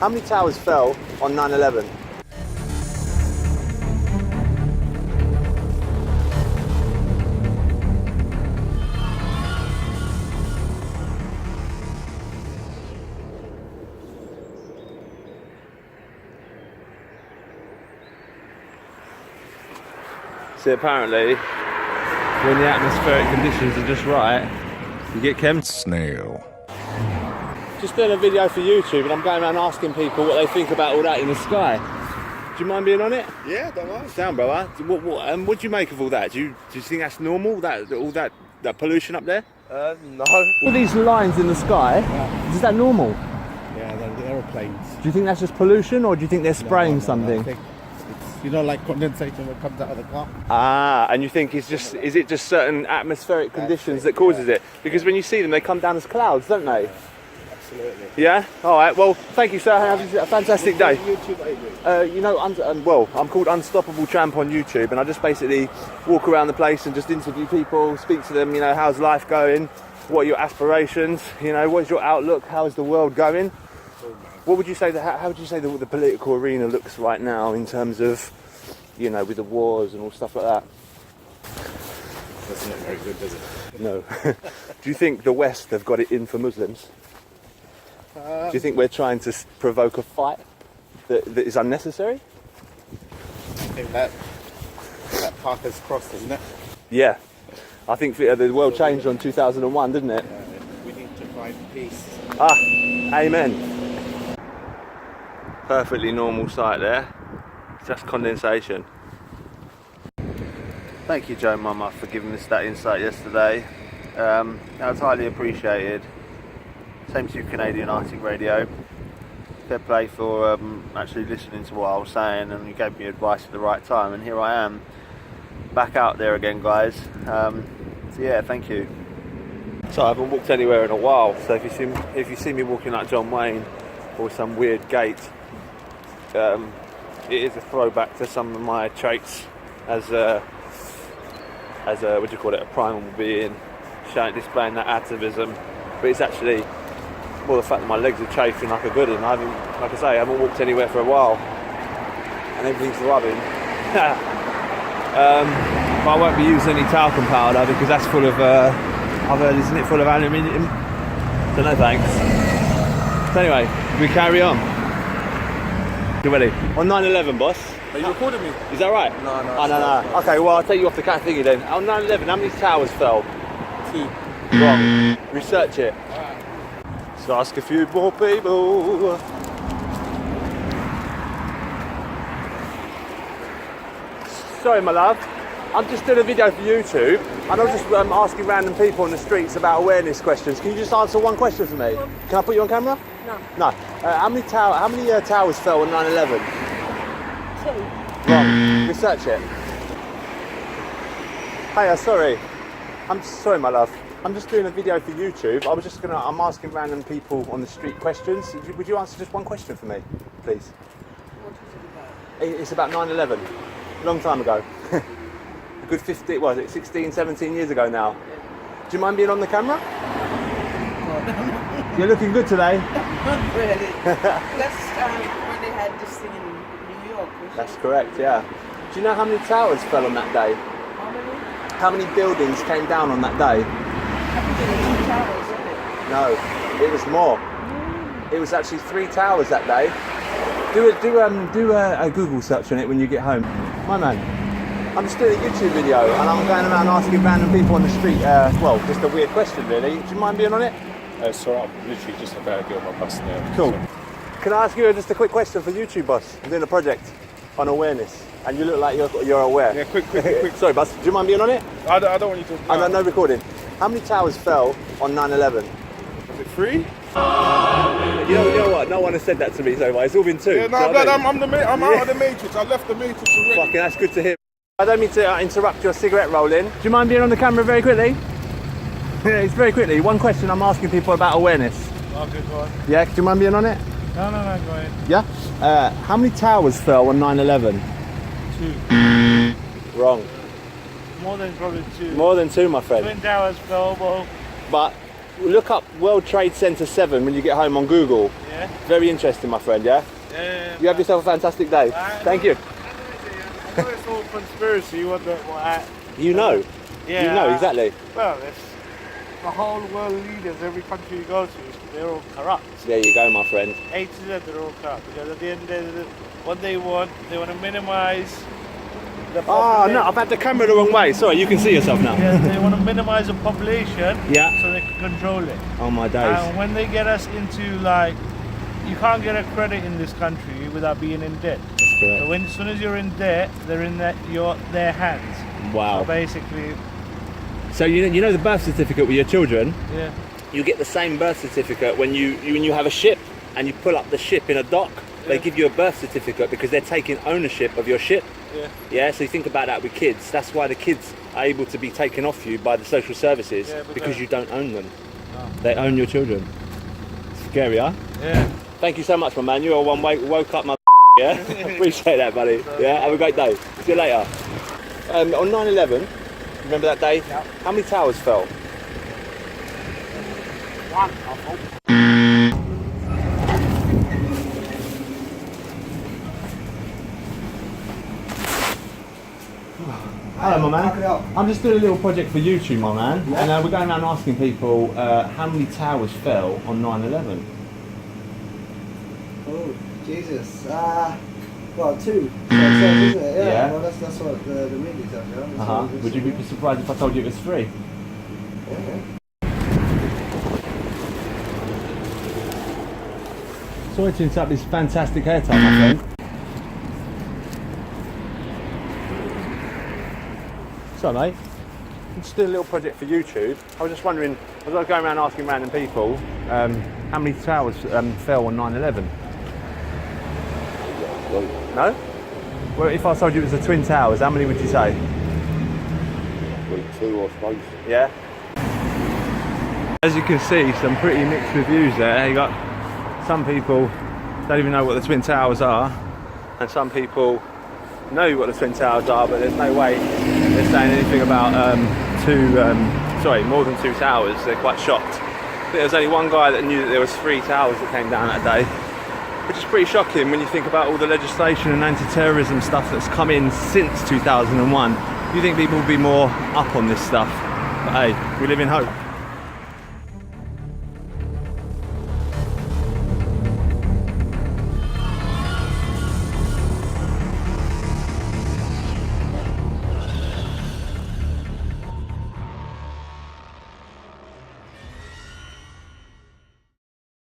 How many towers fell on 9/11? See, apparently, when the atmospheric conditions are just right, you get chem. Snail. Just doing a video for YouTube, and I'm going around asking people what they think about all that in the sky. Do you mind being on it? Yeah, don't mind. Sound, brother. What do you make of all that? Do you think that's normal? All that pollution up there? No. All these lines in the sky, is that normal? Yeah, the aeroplanes. Do you think that's just pollution, or do you think they're spraying something? I think it's, you know, like condensation that comes out of the car. Ah, and you think is it just certain atmospheric conditions that causes it? Because when you see them, they come down as clouds, don't they? Absolutely. Yeah. All right. Well, thank you, sir. Have a fantastic day. YouTube, You know, I'm called Unstoppable Tramp on YouTube, and I just basically walk around the place and just interview people, speak to them. You know, how's life going? What are your aspirations? You know, what is your outlook? How is the world going? What would you say how would you say the political arena looks right now in terms of, you know, with the wars and all stuff like that? That's not very good, does it? No. Do you think the West have got it in for Muslims? Do you think we're trying to provoke a fight that is unnecessary? I think that path has crossed, isn't it? Yeah. I think the world changed on 2001, didn't it? We need to find peace. Ah, amen. Perfectly normal sight there. It's just condensation. Thank you, Joe Mama, for giving us that insight yesterday. That was highly appreciated. Same to you, Canadian Arctic Radio. Fair play for actually listening to what I was saying, and you gave me advice at the right time, and here I am, back out there again, guys. So yeah, thank you. So I haven't walked anywhere in a while, so if you see me walking like John Wayne or some weird gait, it is a throwback to some of my traits as a what do you call it, a primal being, displaying that atavism. But it's actually more the fact that my legs are chafing like a good one. I haven't walked anywhere for a while, and everything's rubbing. But I won't be using any talcum powder because that's full of, I've heard, isn't it full of aluminium? So no thanks. So anyway, we carry on. You ready? On 9/11, boss. Are you recording me? Is that right? No. Oh, no. Okay, well, I'll take you off the cat thingy then. On 9/11, how many towers fell? 2. Wrong. Research it. Let's ask a few more people. Sorry, my love. I'm just doing a video for YouTube, and I'm just asking random people on the streets about awareness questions. Can you just answer one question for me? Can I put you on camera? No. No. How many towers fell on 9/11? 2. Wrong. Research it. Hey, sorry. I'm sorry, my love. I'm just doing a video for YouTube. I'm asking random people on the street questions. Would you answer just one question for me, please? What is it about? It's about 9/11. A long time ago. A good 16, 17 years ago now. Do you mind being on the camera? You're looking good today. Not really. That's when they had this thing in New York. That's correct, yeah. Do you know how many towers fell on that day? How many? How many buildings came down on that day? I think there were 2 towers, isn't it? No, it was more. It was actually 3 towers that day. Do a Google search on it when you get home. My man, I'm just doing a YouTube video and I'm going around asking random people on the street, just a weird question really. Do you mind being on it? So I'm literally just about to get on my bus now. Cool. So. Can I ask you just a quick question for YouTube, boss? I'm doing a project on awareness and you look like you're aware. Yeah, quick. Sorry, boss, do you mind being on it? I don't want you to. No, no recording. How many towers fell on 9/11? Was it 3? You know what? No one has said that to me so far. It's all been 2. Yeah, no, Do you know what I I'm mean? I'm out of the matrix. I left the matrix already. Fucking, that's good to hear. I don't mean to interrupt your cigarette rolling. Do you mind being on the camera very quickly? Yeah, it's very quickly. One question I'm asking people about awareness. Okay, go on. Yeah, do you mind being on it? No, go ahead. Yeah? How many towers fell on 9/11? 2. Wrong. More than probably 2. More than 2, my friend. Twin Towers fell, well. But look up World Trade Center 7 when you get home on Google. Yeah. Very interesting, my friend, yeah? Yeah. You have yourself a fantastic day. Thank you. I know it's all conspiracy. You know. Yeah. You know, exactly. Well, it's the whole world leaders, every country you go to, they're all corrupt. There you go, my friend. A to Z, they're all corrupt. Because at the end of the day, what they want to minimize the Oh, population. no, I've had the camera the wrong way. Sorry, you can see yourself now. Yeah, they want to minimize the population Yeah. so they can control it. Oh, my days. And when they get us into like, you can't get a credit in this country without being in debt. That's correct. So as soon as you're in debt, they're in their hands. Wow. So basically, So you know the birth certificate with your children? yeah. You get the same birth certificate when you have a ship and you pull up the ship in a dock. They give you a birth certificate because they're taking ownership of your ship. Yeah. Yeah, so you think about that with kids. That's why the kids are able to be taken off you by the social services, Yeah, but because they- you don't own them. No. They own your children. Scary, huh? Yeah. Thank you so much, my man. You are one woke up, my yeah? Appreciate that, buddy. Yeah, have a great day. See you later. On 9/11, remember that day? Yeah. How many towers fell? One, I hope. Hello, my man. I'm just doing a little project for YouTube, my man, and we're going around asking people how many towers fell on 9/11. Oh, Jesus. Well, two. So, isn't it? Yeah. Yeah. Well, that's what the media says, yeah? Would you be surprised if I told you it was 3? Okay. Sorry to interrupt this fantastic hair tie, my friend. So, mate, just did a little project for YouTube. I was just wondering, as I was going around asking random people, how many towers fell on 9/11? No? Well, if I told you it was the Twin Towers, how many would you say? 2, I suppose. Yeah. As you can see, some pretty mixed reviews there. You got some people don't even know what the Twin Towers are, and some people know what the Twin Towers are, but there's no way they're saying anything about more than 2 towers. They're quite shocked. I think there's only one guy that knew that there was 3 towers that came down that day, which is pretty shocking when you think about all the legislation and anti-terrorism stuff that's come in since 2001. You think people will be more up on this stuff, but hey, we live in hope.